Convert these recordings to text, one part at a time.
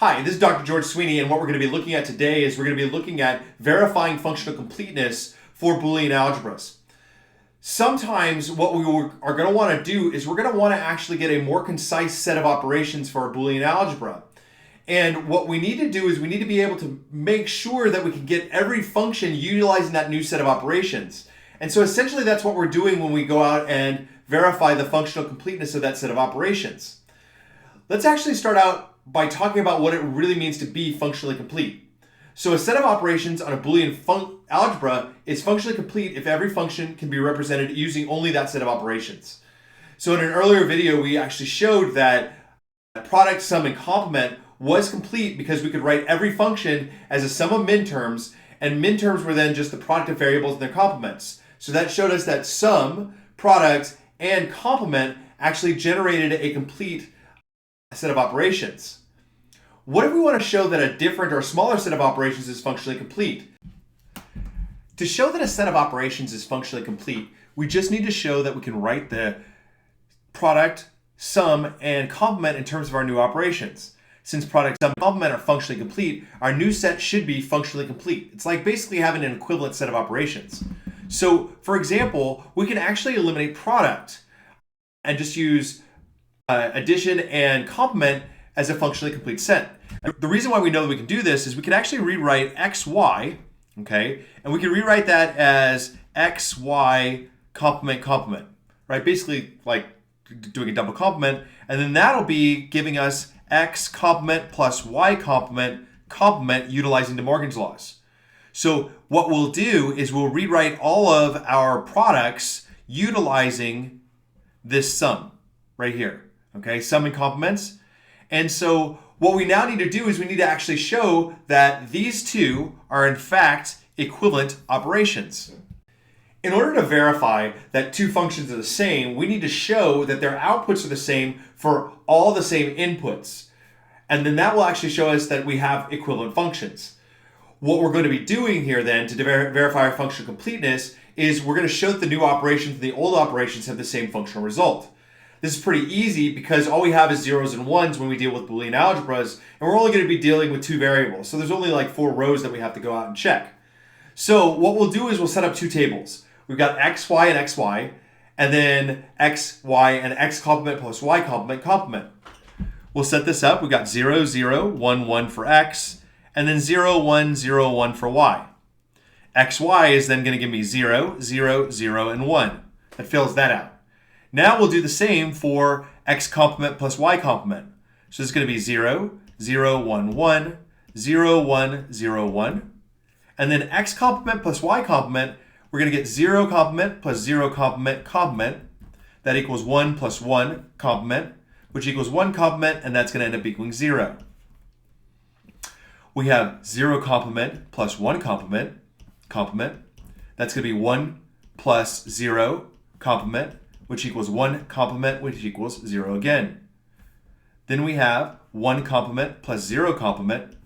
Hi, this is Dr. George Sweeney, and what we're going to be looking at today is we're going to be looking at verifying functional completeness for Boolean algebras. Sometimes what we are going to want to do is we're going to want to actually get a more concise set of operations for our Boolean algebra. And what we need to do is we need to be able to make sure that we can get every function utilizing that new set of operations. And so essentially that's what we're doing when we go out and verify the functional completeness of that set of operations. Let's actually start out by talking about what it really means to be functionally complete. So a set of operations on a Boolean algebra is functionally complete if every function can be represented using only that set of operations. So in an earlier video, we actually showed that product, sum, and complement was complete because we could write every function as a sum of minterms, and minterms were then just the product of variables and their complements. So that showed us that sum, product, and complement actually generated a complete set of operations. What if we want to show that a different or smaller set of operations is functionally complete? To show that a set of operations is functionally complete, we just need to show that we can write the product, sum, and complement in terms of our new operations. Since product, sum, and complement are functionally complete, our new set should be functionally complete. It's like basically having an equivalent set of operations. So, for example, we can actually eliminate product and just use addition and complement as a functionally complete set. The reason why we know that we can do this is we can actually rewrite xy, okay, and we can rewrite that as xy complement complement, right? Basically like doing a double complement, and then that'll be giving us x complement plus y complement utilizing De Morgan's laws. So what we'll do is we'll rewrite all of our products utilizing this sum right here, okay, sum and complements. And so what we now need to do is we need to actually show that these two are in fact equivalent operations. In order to verify that two functions are the same, we need to show that their outputs are the same for all the same inputs. And then that will actually show us that we have equivalent functions. What we're going to be doing here then to verify our functional completeness is we're going to show that the new operations and the old operations have the same functional result. This is pretty easy because all we have is zeros and ones when we deal with Boolean algebras, and we're only going to be dealing with two variables. So there's only like 4 rows that we have to go out and check. So what we'll do is we'll set up two tables. We've got xy and xy, and then xy and x complement plus y complement. We'll set this up. We've got 0, 0, 1, 1 for x, and then 0, 1, 0, 1 for y. xy is then going to give me 0, 0, 0, and 1. That fills that out. Now we'll do the same for x complement plus y complement. So it's going to be 0, 0, 1, 1, 0, 1, 0, 1. And then x complement plus y complement, we're going to get 0 complement plus 0 complement. That equals 1 plus 1 complement, which equals 1 complement, and that's going to end up equaling 0. We have 0 complement plus 1 complement. That's going to be 1 plus 0 complement, which equals 1 complement, which equals 0 again. Then we have 1 complement plus 0 complement,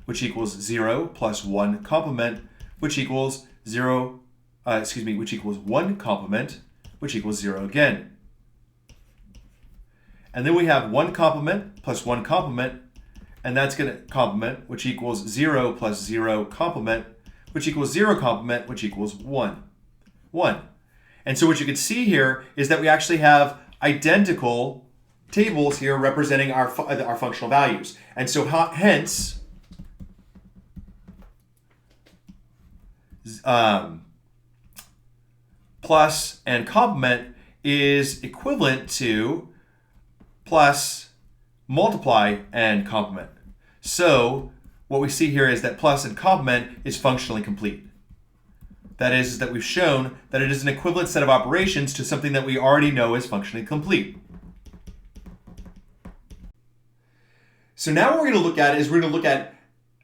which equals 0 plus 1 complement, which equals 0, which equals 1 complement, which equals 0 again. And then we have 1 complement plus 1 complement, and that's going to complement, which equals 0 plus 0 complement, which equals 0 complement, which equals 1. 1. And so what you can see here is that we actually have identical tables here representing our functional values. And so hence, plus and complement is equivalent to plus, multiply, and complement. So what we see here is that plus and complement is functionally complete. That is that we've shown that it is an equivalent set of operations to something that we already know is functionally complete. So now what we're going to look at is we're going to look at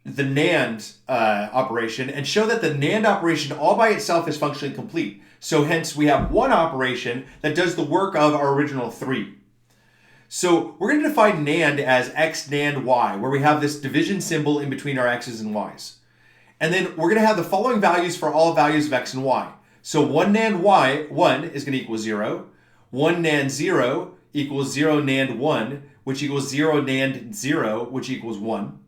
the Nand operation and show that the Nand operation all by itself is functionally complete. So hence we have one operation that does the work of our original 3. So we're going to define Nand as x Nand y, where we have this division symbol in between our x's and y's. And then we're going to have the following values for all values of x and y. So 1 Nand y, 1 is going to equal 0. 1 Nand 0 equals 0 Nand 1, which equals 0 NAND 0, which equals 1.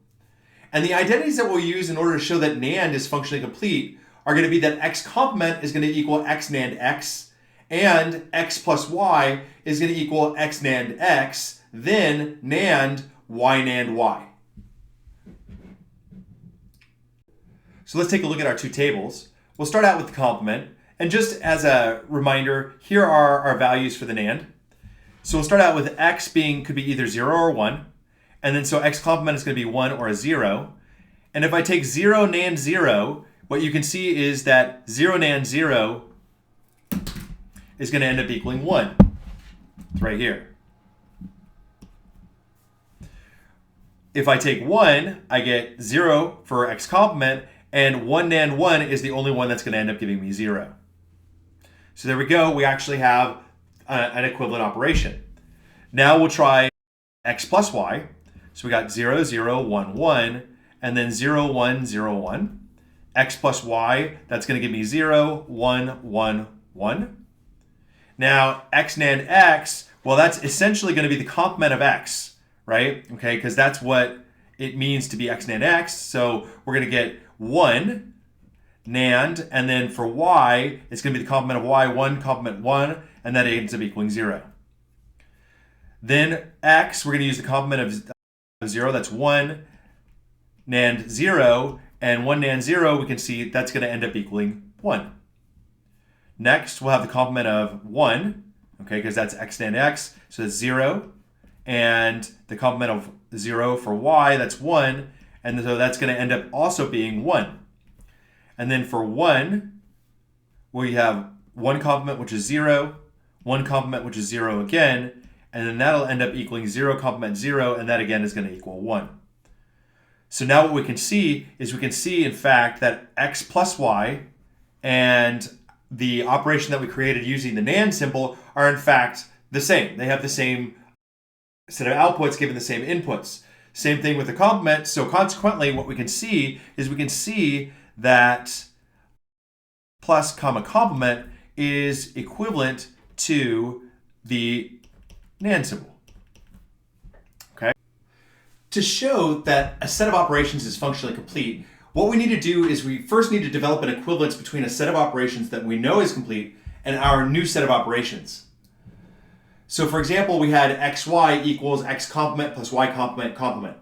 And the identities that we'll use in order to show that NAND is functionally complete are going to be that x complement is going to equal x NAND x, and x plus y is going to equal x NAND x, then NAND y NAND y. So let's take a look at our two tables. We'll start out with the complement. And just as a reminder, here are our values for the NAND. So we'll start out with x could be either 0 or 1. And then so x complement is going to be 1 or a 0. And if I take 0 NAND 0, what you can see is that 0 NAND 0 is going to end up equaling 1. It's right here. If I take 1, I get 0 for x complement, and 1 NAND 1 is the only one that's going to end up giving me 0. So there we go. We actually have an equivalent operation. Now we'll try x plus y. So we got 0, 0, 1, 1, and then 0, 1, 0, 1. X plus y, that's going to give me 0, 1, 1, 1. Now, x NAND x, well, that's essentially going to be the complement of x, right? Okay, because that's what it means to be x NAND x. So we're going to get 1 NAND, and then for y, it's going to be the complement of y, 1 complement 1, and that ends up equaling 0. Then x, we're going to use the complement of 0, that's 1 NAND 0, and 1 NAND 0, we can see that's going to end up equaling 1. Next, we'll have the complement of 1, okay, because that's x NAND x, so that's 0, and the complement of 0 for y, that's 1, and so that's going to end up also being 1. And then for 1, we have 1 complement, which is 0, 1 complement, which is 0 again, and then that'll end up equaling 0 complement 0, and that again is going to equal 1. So now what we can see is in fact, that x plus y and the operation that we created using the NAND symbol are in fact the same. They have the same set of outputs given the same inputs. Same thing with the complement. So consequently, what we can see is that plus comma complement is equivalent to the NAND symbol. Okay. To show that a set of operations is functionally complete, what we need to do is we first need to develop an equivalence between a set of operations that we know is complete and our new set of operations. So for example, we had xy equals x complement plus y complement complement.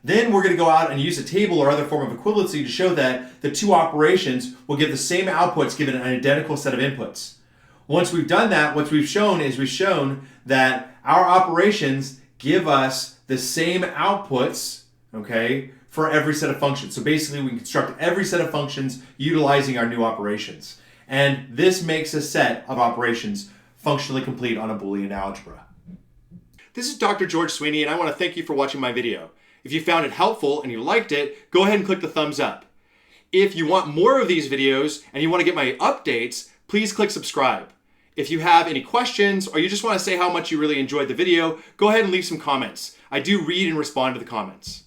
Then we're going to go out and use a table or other form of equivalency to show that the two operations will give the same outputs given an identical set of inputs. Once we've done that, what we've shown that our operations give us the same outputs, okay, for every set of functions. So basically we can construct every set of functions utilizing our new operations. And this makes a set of operations functionally complete on a Boolean algebra. This is Dr. George Sweeney, and I want to thank you for watching my video. If you found it helpful and you liked it, go ahead and click the thumbs up. If you want more of these videos and you want to get my updates, please click subscribe. If you have any questions or you just want to say how much you really enjoyed the video, go ahead and leave some comments. I do read and respond to the comments.